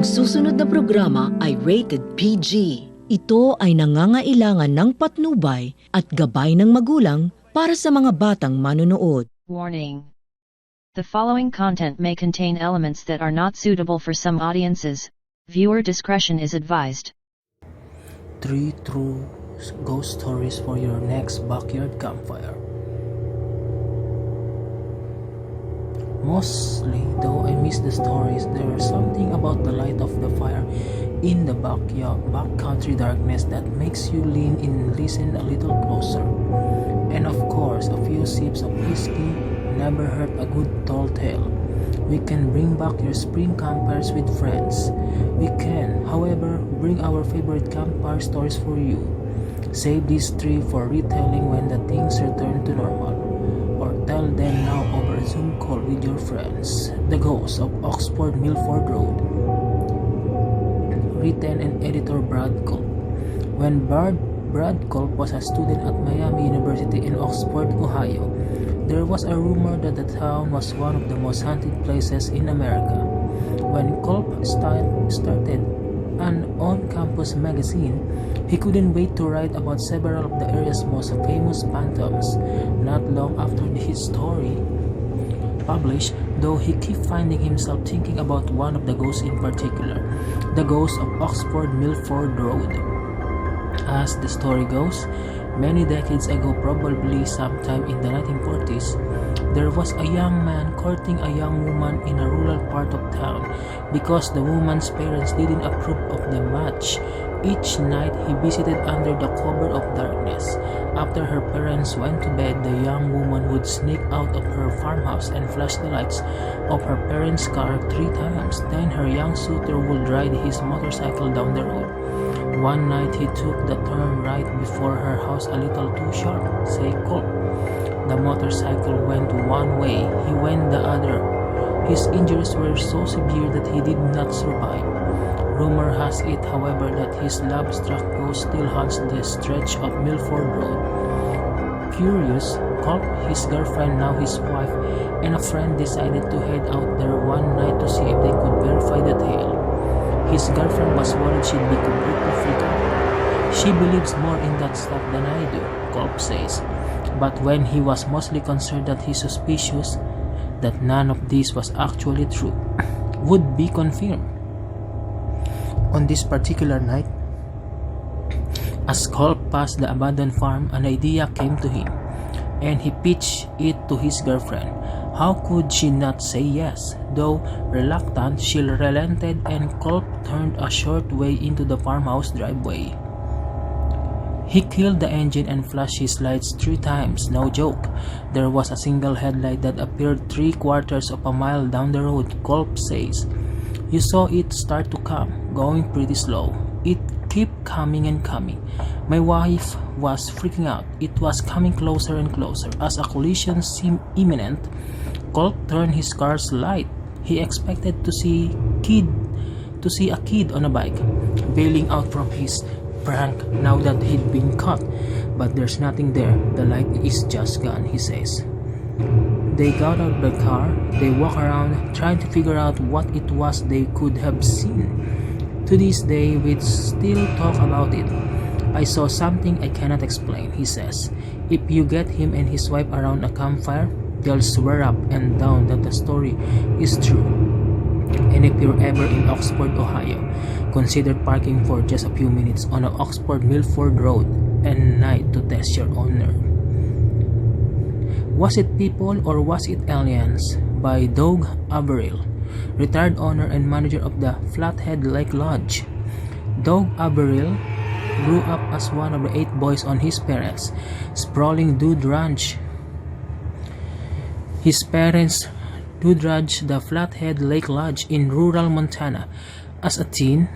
Ang susunod na programa ay rated PG. Ito ay nangangailangan ng patnubay at gabay ng magulang para sa mga batang manonood. Warning. The following content may contain elements that are not suitable for some audiences. Viewer discretion is advised. 3 true ghost stories for your next backyard campfire. Mostly, though I miss the stories, there is something about the light of the fire in the backcountry darkness that makes you lean in and listen a little closer. And of course, a few sips of whiskey never hurt a good tall tale. We can bring back your spring campfires with friends. We can, however, bring our favorite campfire stories for you. Save these 3 for retelling when the things return to normal. Or tell them now over a Zoom call with your friends. The Ghost of Oxford Milford Road. Written and editor Brad Culp. When Brad Culp was a student at Miami University in Oxford, Ohio, there was a rumor that the town was one of the most haunted places in America. When Culp started an on-campus magazine, he couldn't wait to write about several of the area's most famous phantoms. Not long after his story published, though, he kept finding himself thinking about one of the ghosts in particular, the ghost of Oxford Milford Road. As the story goes, many decades ago, probably sometime in the 1940s, there was a young man courting a young woman in a rural part of town. Because the woman's parents didn't approve of the match, each night he visited under the cover of darkness. After her parents went to bed, the young woman would sneak out of her farmhouse and flash the lights of her parents' car 3 times. Then her young suitor would ride his motorcycle down the road. One night he took the turn right before her house a little too sharp, say Culp. The motorcycle went one way, he went the other. His injuries were so severe that he did not survive. Rumor has it, however, that his love-struck ghost still haunts the stretch of Milford Road. Curious, Culp, his girlfriend, now his wife, and a friend decided to head out there one night to see if they could verify the tale. His girlfriend was worried she'd be completely freaked out. She believes more in that stuff than I do, Culp says. But when he was mostly concerned that he's suspicious that none of this was actually true, would be confirmed. On this particular night, as Culp passed the abandoned farm, an idea came to him, and he pitched it to his girlfriend. How could she not say yes? Though reluctant, she relented, and Culp turned a short way into the farmhouse driveway. He killed the engine and flashed his lights 3 times, no joke. There was a single headlight that appeared 3/4 of a mile down the road, Culp says. You saw it start to come, going pretty slow. It kept coming and coming. My wife was freaking out. It was coming closer and closer. As a collision seemed imminent, Culp turned his car's light. He expected to see a kid on a bike, bailing out from his prank now that he'd been caught. But there's nothing there. The light is just gone, he says. They got out of the car. They walk around trying to figure out what it was they could have seen. To this day, we still talk about it. I saw something I cannot explain, he says. If you get him and his wife around a campfire, they'll swear up and down that the story is true. And if you're ever in Oxford, Ohio, consider parking for just a few minutes on the Oxford Milford Road and night to test your own nerve. Was it people or was it aliens? By Doug Averill, retired owner and manager of the Flathead Lake Lodge. Doug Averill grew up as one of the 8 boys on his parents' sprawling dude ranch. His parents dude ranch, the Flathead Lake Lodge in rural Montana. As a teen,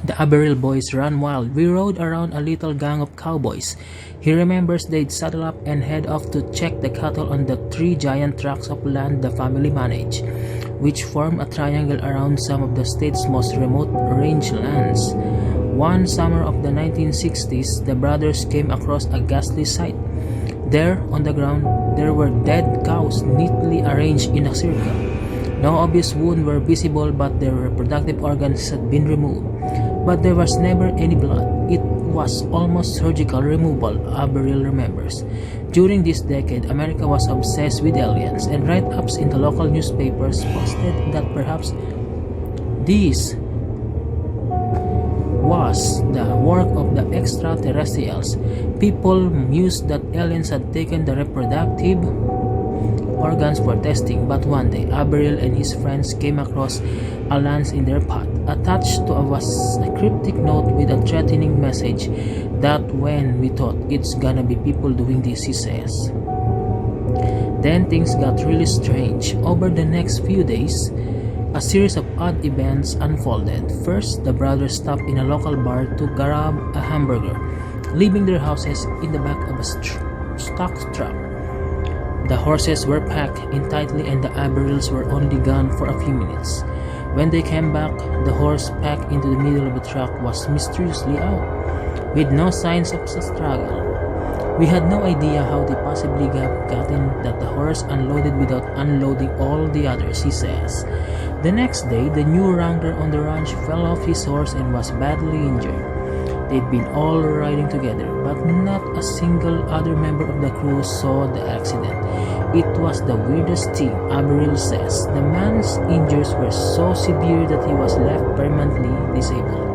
the Averill boys ran wild. We rode around a little gang of cowboys. He remembers they'd saddle up and head off to check the cattle on the 3 giant tracts of land the family managed, which form a triangle around some of the state's most remote rangelands. One summer of the 1960s, the brothers came across a ghastly sight. There, on the ground, there were dead cows neatly arranged in a circle. No obvious wounds were visible, but their reproductive organs had been removed. But there was never any blood. It was almost surgical removal, Averill remembers. During this decade, America was obsessed with aliens, and write-ups in the local newspapers posted that perhaps this was the work of the extraterrestrials. People mused that aliens had taken the reproductive organs for testing, but one day Averill and his friends came across a lance in their path. Attached to was a cryptic note with a threatening message that when we thought it's gonna be people doing this, he says. Then things got really strange. Over the next few days, a series of odd events unfolded. First, the brothers stopped in a local bar to grab a hamburger, leaving their houses in the back of a stock truck. The horses were packed in tightly and the Averills were only gone for a few minutes. When they came back, the horse packed into the middle of the truck was mysteriously out, with no signs of a struggle. We had no idea how they possibly gotten that the horse unloaded without unloading all the others, he says. The next day, the new wrangler on the ranch fell off his horse and was badly injured. They'd been all riding together, but not a single other member of the crew saw the accident. It was the weirdest thing, Averill says. The man's injuries were so severe that he was left permanently disabled.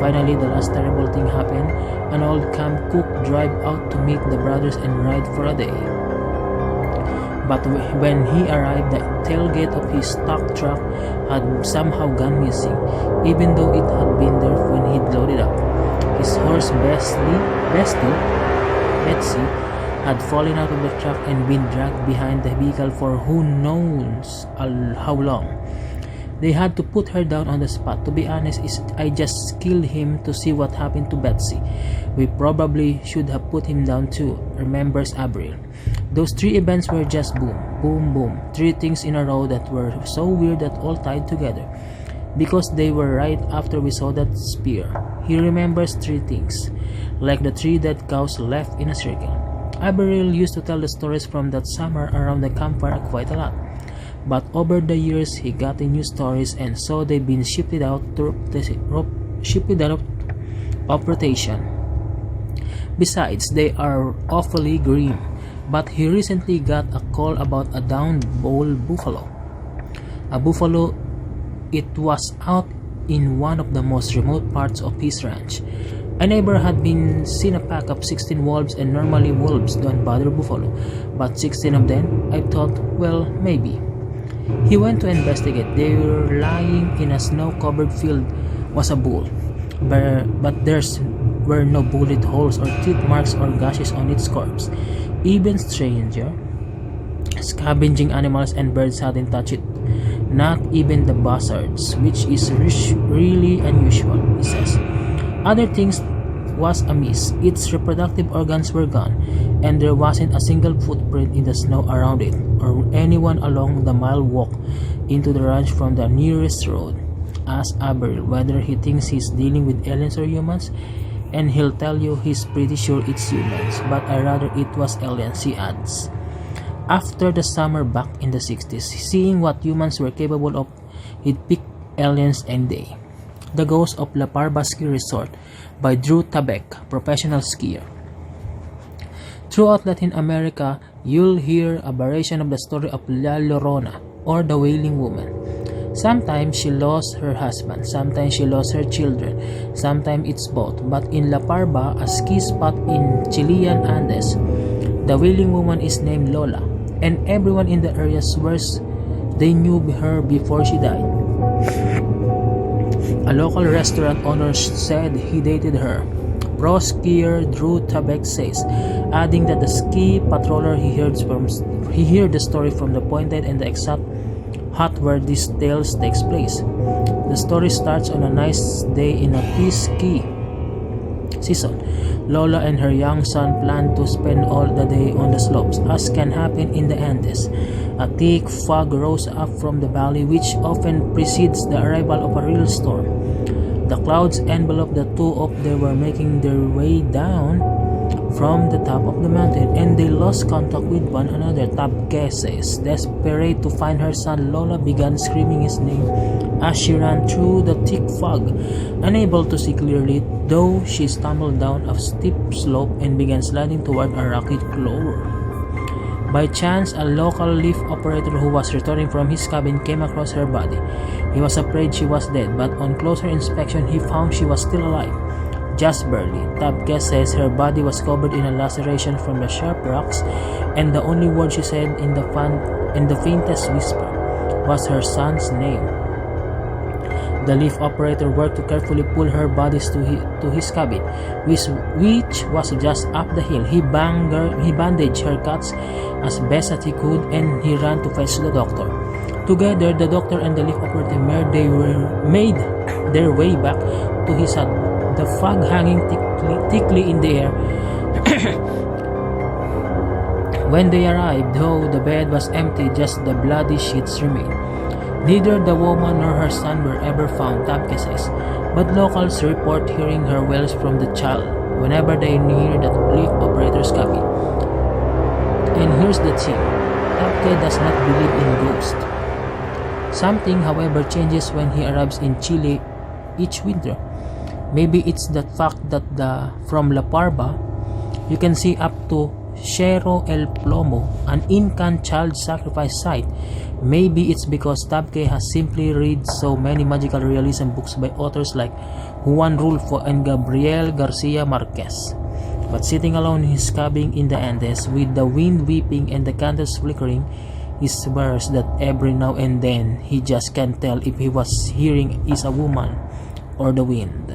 Finally, the last terrible thing happened. An old camp cook drove out to meet the brothers and ride for a day. But when he arrived, the tailgate of his stock truck had somehow gone missing, even though it had been there when he'd loaded up. His horse Betsy, had fallen out of the truck and been dragged behind the vehicle for who knows how long. They had to put her down on the spot. To be honest, I just killed him to see what happened to Betsy. We probably should have put him down too, remembers Averill. Those three events were just boom, boom, boom. Three things in a row that were so weird that all tied together. Because they were right after we saw that spear. He remembers three things, like the three dead cows left in a circle. Averill used to tell the stories from that summer around the campfire quite a lot. But over the years, he got the new stories, and so they've been shifted out of rotation. Besides, they are awfully grim. But he recently got a call about a downed bull buffalo. A buffalo. It was out in one of the most remote parts of his ranch. A neighbor had been seen a pack of 16 wolves, and normally wolves don't bother buffalo, but 16 of them, I thought, well, maybe. He went to investigate. They were lying in a snow-covered field was a bull, but there were no bullet holes or teeth marks or gashes on its corpse. Even stranger, scavenging animals and birds hadn't touched it. Not even the buzzards, which is really unusual, he says. Other things was amiss. Its reproductive organs were gone, and there wasn't a single footprint in the snow around it, or anyone along the mile walk into the ranch from the nearest road. Ask Averill whether he thinks he's dealing with aliens or humans, and he'll tell you he's pretty sure it's humans, but I rather it was aliens, he adds. After the summer back in the 60s, seeing what humans were capable of, he'd pick aliens any day. The Ghost of La Parva Ski Resort by Drew Tabek, professional skier. Throughout Latin America, you'll hear a variation of the story of La Llorona, or the Wailing Woman. Sometimes she lost her husband, sometimes she lost her children, sometimes it's both. But in La Parva, a ski spot in Chilean Andes, the Wailing Woman is named Lola, and everyone in the area swears they knew her before she died. A local restaurant owner said he dated her. Pro skier Drew Tabek says, adding that the ski patroller he heard the story from the pointed and the exact hut where this tale takes place. The story starts on a nice day in a peace ski season. Lola and her young son plan to spend all the day on the slopes, as can happen in the Andes. A thick fog rose up from the valley, which often precedes the arrival of a real storm. The clouds enveloped the two of them were making their way down from the top of the mountain, and they lost contact with one another. Tabke says, desperate to find her son, Lola began screaming his name as she ran through the thick fog. Unable to see clearly, though, she stumbled down a steep slope and began sliding toward a rocky clover. By chance, a local lift operator who was returning from his cabin came across her body. He was afraid she was dead, but on closer inspection, he found she was still alive. Just barely. Tabke says her body was covered in a laceration from the sharp rocks, and the only word she said in the faintest whisper was her son's name. The lift operator worked to carefully pull her bodies to his cabin, which was just up the hill. He bandaged her cuts as best as he could, and he ran to fetch the doctor. Together, the doctor and the lift operator made their way back to his hut, the fog hanging thickly in the air. When they arrived, though, the bed was empty, just the bloody sheets remained. Neither the woman nor her son were ever found, Tabke says, but locals report hearing her wails from the child whenever they near the lift operator's cabin. And here's the thing, Tabke does not believe in ghosts. Something, however, changes when he arrives in Chile each winter. Maybe it's the fact that from La Parva, you can see up to Cerro El Plomo, an Incan child sacrifice site. Maybe it's because Tabke has simply read so many magical realism books by authors like Juan Rulfo and Gabriel Garcia Marquez. But sitting alone in his cabin in the Andes, with the wind weeping and the candles flickering, he swears that every now and then he just can't tell if he was hearing is a woman or the wind.